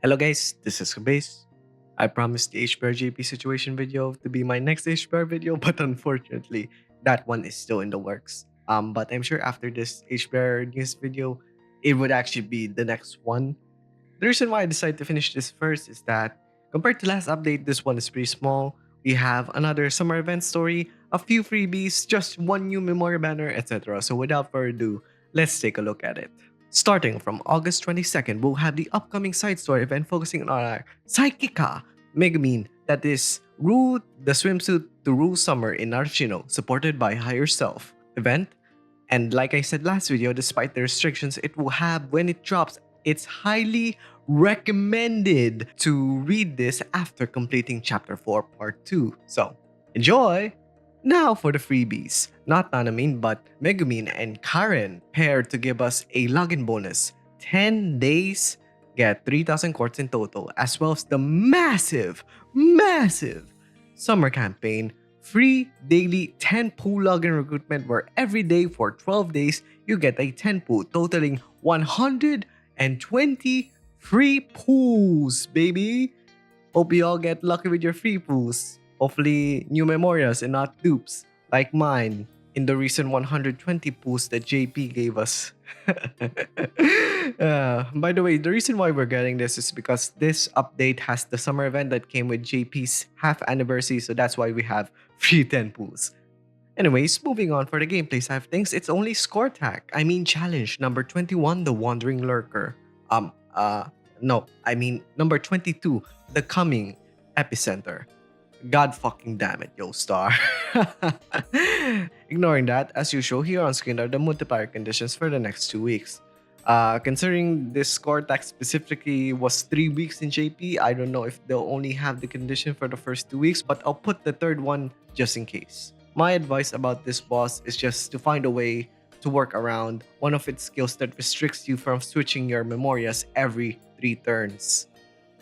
Hello guys, this is Base. I promised the HBR JP situation video to be my next HBR video, but unfortunately, that one is still in the works. But I'm sure after this HBR news video, it would actually be the next one. The reason why I decided to finish this first is that compared to last update, this one is pretty small. We have another summer event story, a few freebies, just one new memory banner, etc. So without further ado, let's take a look at it. Starting from August 22nd, we'll have the upcoming side story event focusing on our Psychica Megumin, that is Rule the Swimsuit to Rule Summer in Archino, supported by Higher Self event. And like I said last video, despite the restrictions it will have when it drops, it's highly recommended to read this after completing Chapter 4 Part 2. So, enjoy! Now for the freebies. Not Nanamin but Megumin and Karen paired to give us a login bonus. 10 days, get 3,000 quartz in total, as well as the massive summer campaign. Free daily 10 pool login recruitment where every day for 12 days you get a 10 pool totaling 120 free pools, baby. Hope you all get lucky with your free pools. Hopefully new memorias and not dupes like mine in the recent 120 pools that JP gave us. By the way, the reason why we're getting this is because this update has the summer event that came with JP's half anniversary, so that's why we have free 10 pools. Anyways, moving on for the gameplay side of things, it's only score tag. I mean challenge number 21, the Wandering Lurker. No, I mean number 22, the Coming Epicenter. God fucking damn it, Yostar. Ignoring that, as usual, here on screen are the multiplier conditions for the next 2 weeks. Considering this score tag specifically was 3 weeks in JP, I don't know if they'll only have the condition for the first 2 weeks, but I'll put the third one just in case. My advice about this boss is just to find a way to work around one of its skills that restricts you from switching your memorias every 3 turns.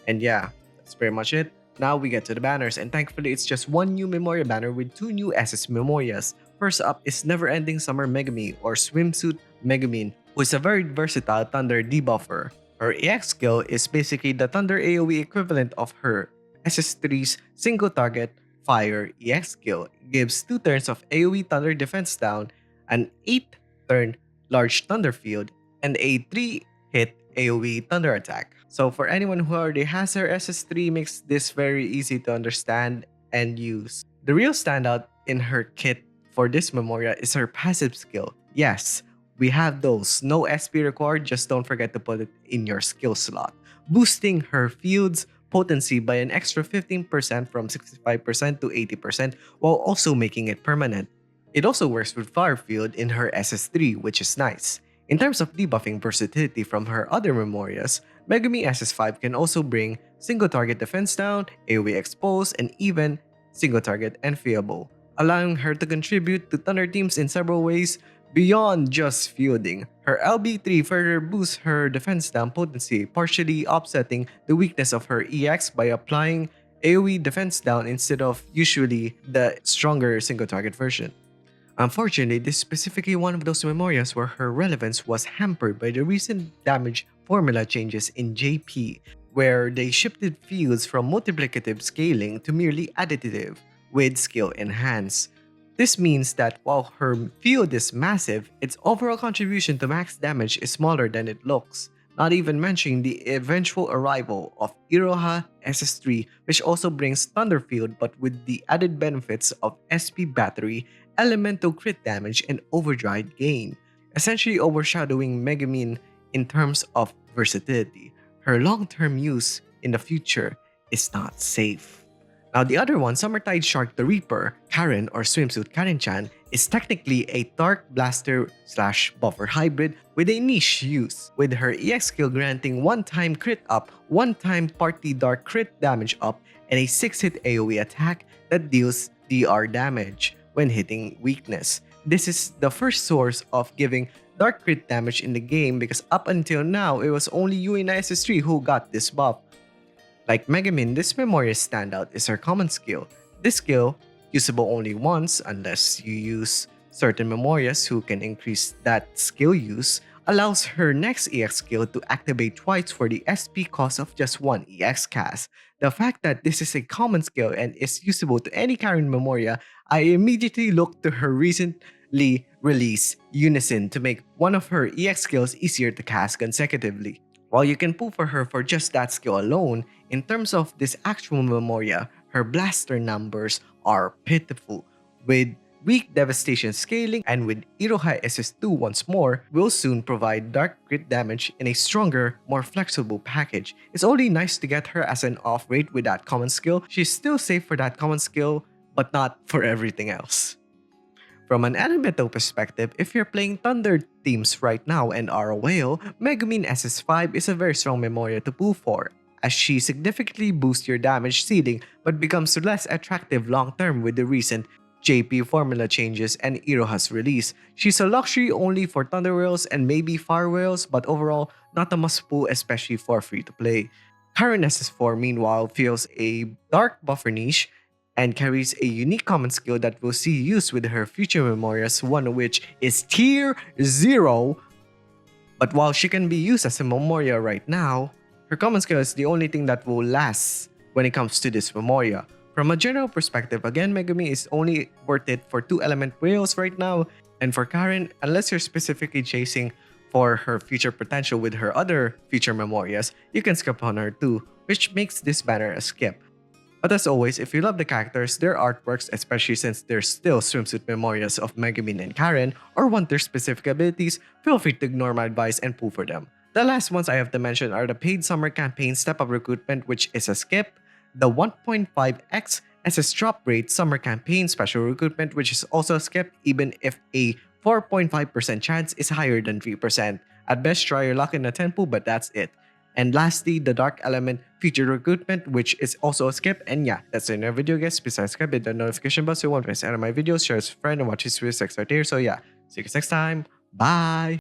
And yeah, that's pretty much it. Now we get to the banners, and thankfully it's just one new Memoria banner with 2 new SS Memorias. First up is Never Ending Summer Megami or Swimsuit Megumin, who is a very versatile Thunder debuffer. Her EX skill is basically the Thunder AoE equivalent of her SS3's single target Fire EX skill. It gives 2 turns of AoE Thunder defense down, an 8 turn large Thunder field, and a 3-hit AoE Thunder attack. So for anyone who already has her SS3, makes this very easy to understand and use. The real standout in her kit for this Memoria is her passive skill. Yes, we have those. No SP required, just don't forget to put it in your skill slot. Boosting her field's potency by an extra 15% from 65% to 80% while also making it permanent. It also works with Fire Field in her SS3, which is nice. In terms of debuffing versatility from her other Memorias, Megami SS5 can also bring single target defense down, AoE expose, and even single target enfeeable, allowing her to contribute to Thunder teams in several ways beyond just fielding. Her LB3 further boosts her defense down potency, partially offsetting the weakness of her EX by applying AoE defense down instead of usually the stronger single target version. Unfortunately, this is specifically one of those memorias where her relevance was hampered by the recent damage formula changes in JP, where they shifted fields from multiplicative scaling to merely additive, with skill enhanced. This means that while her field is massive, its overall contribution to max damage is smaller than it looks, not even mentioning the eventual arrival of Iroha SS3, which also brings Thunder Field but with the added benefits of SP Battery, Elemental Crit Damage, and Overdrive Gain, essentially overshadowing Megumin in terms of versatility. Her long-term use in the future is not safe. Now the other one, Summertide Shark the Reaper, Karen or Swimsuit Karen-chan, is technically a Dark Blaster / Buffer hybrid with a niche use, with her EX skill granting 1-time crit up, 1-time party dark crit damage up, and a 6-hit AoE attack that deals DR damage when hitting weakness. This is the first source of giving dark crit damage in the game because up until now, it was only Yui SS3 who got this buff. Like Megumin, this Memoria's standout is her common skill. This skill, usable only once unless you use certain Memorias who can increase that skill use, allows her next EX skill to activate twice for the SP cost of just one EX cast. The fact that this is a common skill and is usable to any Karen Memoria, I immediately looked to her recently released Unison to make one of her EX skills easier to cast consecutively. While you can pull for her for just that skill alone, in terms of this actual Memoria, her blaster numbers are pitiful. With weak devastation scaling and with Iroha SS2 once more, will soon provide dark crit damage in a stronger, more flexible package. It's only nice to get her as an off rate with that common skill. She's still safe for that common skill, but not for everything else. From an elemental perspective, if you're playing Thunder teams right now and are a whale, Megumin SS5 is a very strong Memoria to pull for, as she significantly boosts your damage ceiling but becomes less attractive long term with the recent JP formula changes and Iroha's release. She's a luxury only for Thunder Whales and maybe Fire Whales, but overall, not a must pull, especially for free to play. Karen SS4 meanwhile fills a dark buffer niche and carries a unique common skill that we'll see used with her future Memorias, one of which is Tier 0. But while she can be used as a Memoria right now, her common skill is the only thing that will last when it comes to this Memoria. From a general perspective, again, Megumi is only worth it for 2-element whales right now, and for Karen, unless you're specifically chasing for her future potential with her other future Memorias, you can skip on her too, which makes this banner a skip. But as always, if you love the characters, their artworks, especially since there's still swimsuit Memorias of Megumin and Karen, or want their specific abilities, feel free to ignore my advice and pull for them. The last ones I have to mention are the paid summer campaign step up recruitment, which is a skip, the 1.5x SS drop rate summer campaign special recruitment, which is also a skip even if a 4.5% chance is higher than 3%. At best, try your luck in a 10 pool, but that's it. And lastly, the Dark Element feature recruitment, which is also a skip. And yeah, that's it in our video, guys. Please subscribe, hit the notification bell so you won't miss any of my videos, share with a friend, and watch his videos next right here. So yeah, see you guys next time. Bye!